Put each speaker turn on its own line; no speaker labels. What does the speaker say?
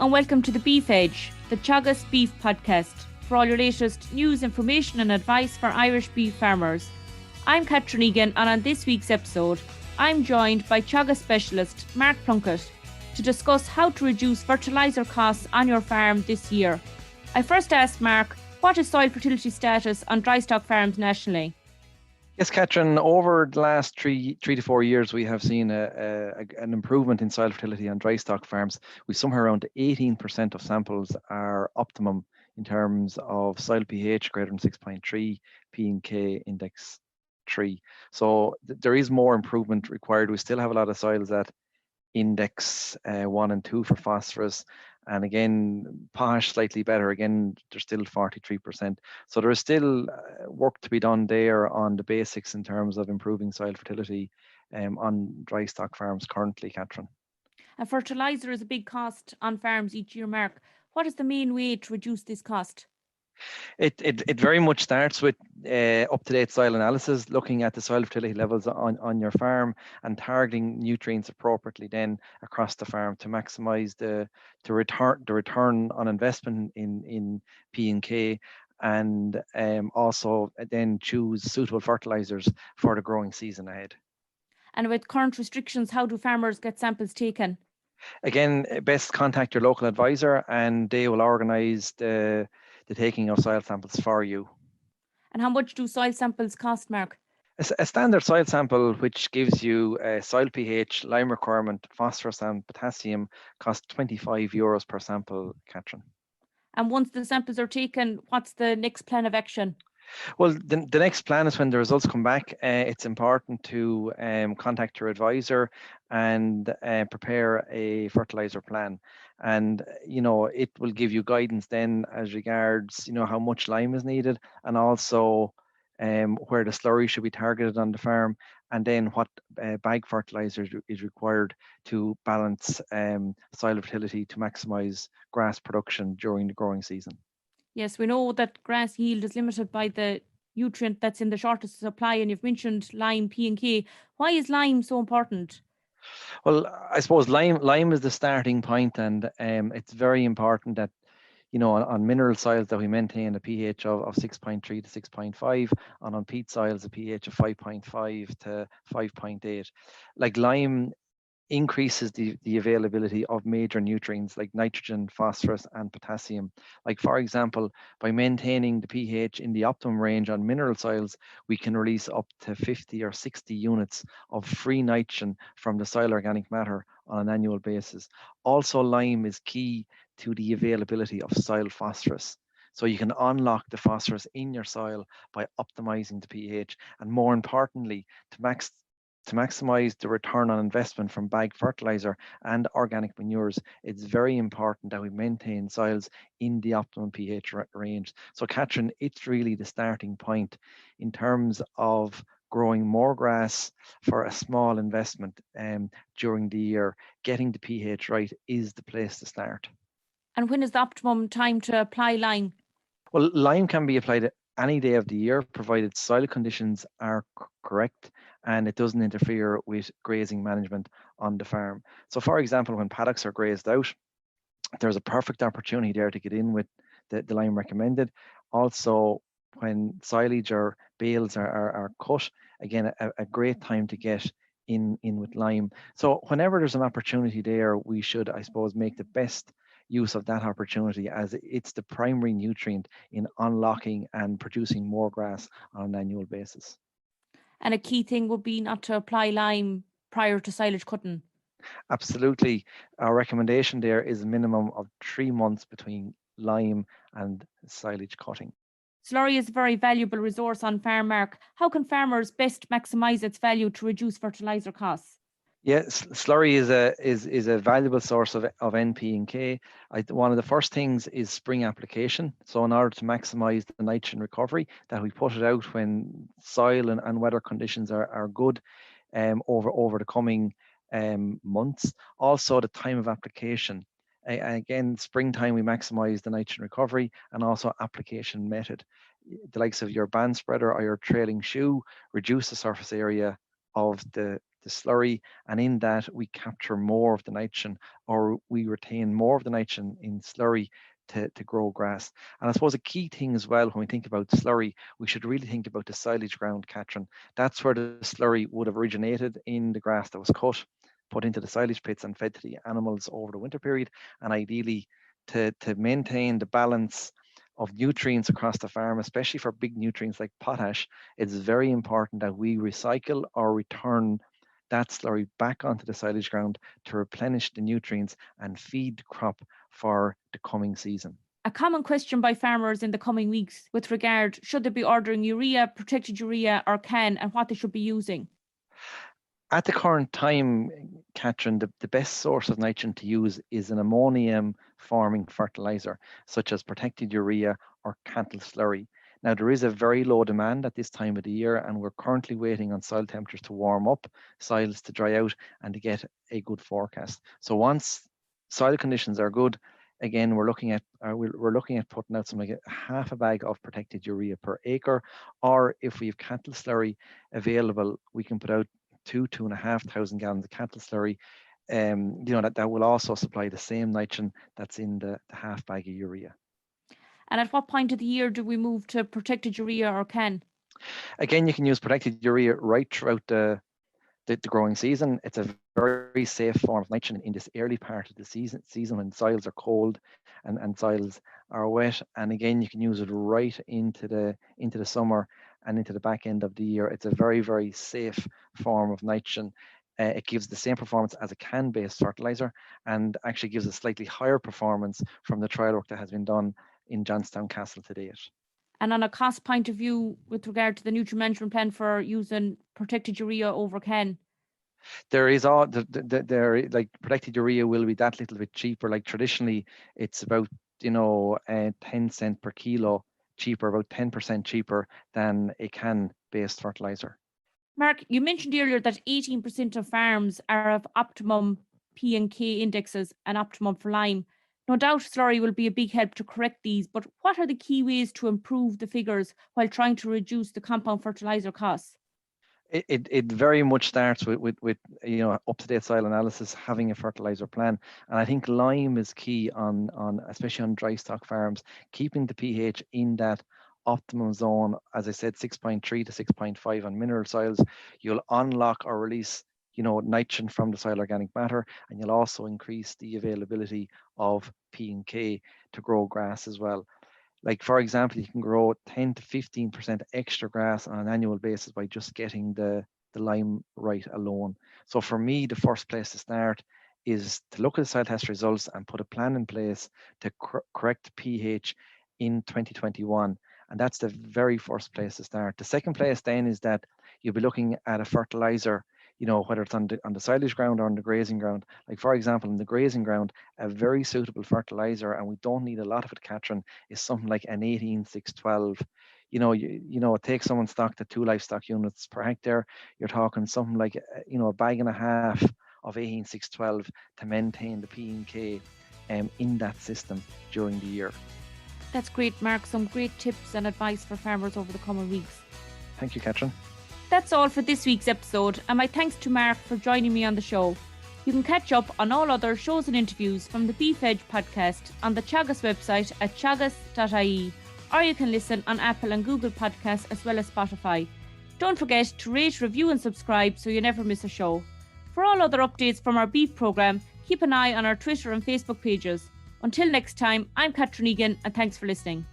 and welcome to the Beef Edge, the Teagasc Beef Podcast, for all your latest news, information and advice for Irish beef farmers. I'm Catherine Egan, and on this week's episode, I'm joined by Teagasc specialist Mark Plunkett to discuss how to reduce fertiliser costs on your farm this year. I first asked Mark, what is soil fertility status on drystock farms nationally?
Yes, Catherine, over the last three to 4 years, we have seen an improvement in soil fertility on drystock farms. We somewhere around 18% of samples are optimum in terms of soil pH greater than 6.3, P and K index 3. So there is more improvement required. We still have a lot of soils that index 1 and 2 for phosphorus, and again potash slightly better. Again, there's still 43%, so there is still work to be done there on the basics in terms of improving soil fertility on dry stock farms currently, Catherine.
A fertiliser is a big cost on farms each year, Mark. What is the main way to reduce this cost?
It very much starts with up-to-date soil analysis, looking at the soil fertility levels on your farm and targeting nutrients appropriately then across the farm to maximize the return on investment in P and K, and also then choose suitable fertilizers for the growing season ahead.
And with current restrictions, how do farmers get samples taken?
Again, best contact your local advisor and they will organise the taking of soil samples for you.
And how much do soil samples cost, Mark?
A standard soil sample, which gives you soil pH, lime requirement, phosphorus and potassium, costs €25 per sample, Catherine.
And once the samples are taken, what's the next plan of action?
Well, the next plan is when the results come back. It's important to contact your advisor and prepare a fertilizer plan. And, it will give you guidance then as regards, how much lime is needed, and also where the slurry should be targeted on the farm, and then what bag fertilizer is required to balance soil fertility to maximize grass production during the growing season.
Yes, we know that grass yield is limited by the nutrient that's in the shortest supply, and you've mentioned lime, P and K. Why is lime so important?
Well, I suppose lime is the starting point, and it's very important that on mineral soils that we maintain a pH of 6.3 to 6.5, and on peat soils a pH of 5.5 to 5.8. Like lime increases the availability of major nutrients like nitrogen, phosphorus, and potassium. Like, for example, by maintaining the pH in the optimum range on mineral soils, we can release up to 50 or 60 units of free nitrogen from the soil organic matter on an annual basis. Also, lime is key to the availability of soil phosphorus. So you can unlock the phosphorus in your soil by optimizing the pH, and more importantly, to maximize the return on investment from bag fertilizer and organic manures, it's very important that we maintain soils in the optimum pH range. So, Catherine, it's really the starting point in terms of growing more grass for a small investment during the year. Getting the pH right is the place to start.
And when is the optimum time to apply lime?
Well, lime can be applied any day of the year, provided soil conditions are correct and it doesn't interfere with grazing management on the farm. So, for example, when paddocks are grazed out, there's a perfect opportunity there to get in with the lime recommended. Also, when silage or bales are cut, again, a great time to get in with lime. So whenever there's an opportunity there, we should, I suppose, make the best use of that opportunity, as it's the primary nutrient in unlocking and producing more grass on an annual basis.
And a key thing would be not to apply lime prior to silage cutting.
Absolutely. Our recommendation there is a minimum of 3 months between lime and silage cutting.
Slurry is a very valuable resource on farm, Mark. How can farmers best maximise its value to reduce fertiliser costs?
Yes, slurry is a valuable source of NP and K. One of the first things is spring application. So in order to maximize the nitrogen recovery, that we put it out when soil and weather conditions are good over the coming months. Also, the time of application. Again, springtime, we maximize the nitrogen recovery, and also application method. The likes of your band spreader or your trailing shoe reduce the surface area of the the slurry, and in that we capture more of the nitrogen, or we retain more of the nitrogen in slurry to grow grass. And I suppose a key thing as well, when we think about slurry, we should really think about the silage ground, Catherine. That's where the slurry would have originated, in the grass that was cut, put into the silage pits and fed to the animals over the winter period. And ideally, to maintain the balance of nutrients across the farm, especially for big nutrients like potash, it's very important that we recycle or return that slurry back onto the silage ground to replenish the nutrients and feed the crop for the coming season.
A common question by farmers in the coming weeks with regard, should they be ordering urea, protected urea or CAN, and what they should be using?
At the current time, Catherine, the best source of nitrogen to use is an ammonium forming fertiliser, such as protected urea or cattle slurry. Now, there is a very low demand at this time of the year, and we're currently waiting on soil temperatures to warm up, soils to dry out, and to get a good forecast. So once soil conditions are good, again, we're looking at putting out something like half a bag of protected urea per acre, or if we have cattle slurry available, we can put out 2,500 gallons of cattle slurry. That will also supply the same nitrogen that's in the half bag of urea.
And at what point of the year do we move to protected urea or CAN?
Again, you can use protected urea right throughout the growing season. It's a very safe form of nitrogen in this early part of the season when soils are cold and soils are wet. And again, you can use it right into the summer and into the back end of the year. It's a very, very safe form of nitrogen. It gives the same performance as a CAN-based fertilizer, and actually gives a slightly higher performance from the trial work that has been done in Johnstown Castle to date.
And on a cost point of view, with regard to the nutrient management plan for using protected urea over CAN?
There is like protected urea will be that little bit cheaper. Like traditionally, it's about 10 cent per kilo cheaper, about 10% cheaper than a CAN-based fertilizer.
Mark, you mentioned earlier that 18% of farms are of optimum P and K indexes and optimum for lime. No doubt slurry will be a big help to correct these, but what are the key ways to improve the figures while trying to reduce the compound fertilizer costs?
It very much starts with up-to-date soil analysis, having a fertilizer plan. And I think lime is key on especially on dry stock farms, keeping the pH in that optimum zone. As I said, 6.3 to 6.5 on mineral soils. You'll unlock or release nitrogen from the soil organic matter, and you'll also increase the availability of P and K to grow grass as well. Like, for example, you can grow 10 to 15% extra grass on an annual basis by just getting the lime right alone. So for me, the first place to start is to look at the soil test results and put a plan in place to correct pH in 2021. And that's the very first place to start. The second place then is that you'll be looking at a fertilizer, whether it's on the silage ground or on the grazing ground. Like, for example, in the grazing ground, a very suitable fertilizer, and we don't need a lot of it, Catherine, is something like an 18-6-12. It takes someone's stock to 2 livestock units per hectare. You're talking something like, a bag and a half of 18-6-12 to maintain the P and K in that system during the year.
That's great, Mark. Some great tips and advice for farmers over the coming weeks.
Thank you, Catherine.
That's all for this week's episode, and my thanks to Mark for joining me on the show. You can catch up on all other shows and interviews from the Beef Edge podcast on the Teagasc website at teagasc.ie, or you can listen on Apple and Google Podcasts as well as Spotify. Don't forget to rate, review and subscribe so you never miss a show. For all other updates from our beef programme, keep an eye on our Twitter and Facebook pages. Until next time, I'm Catherine Egan, and thanks for listening.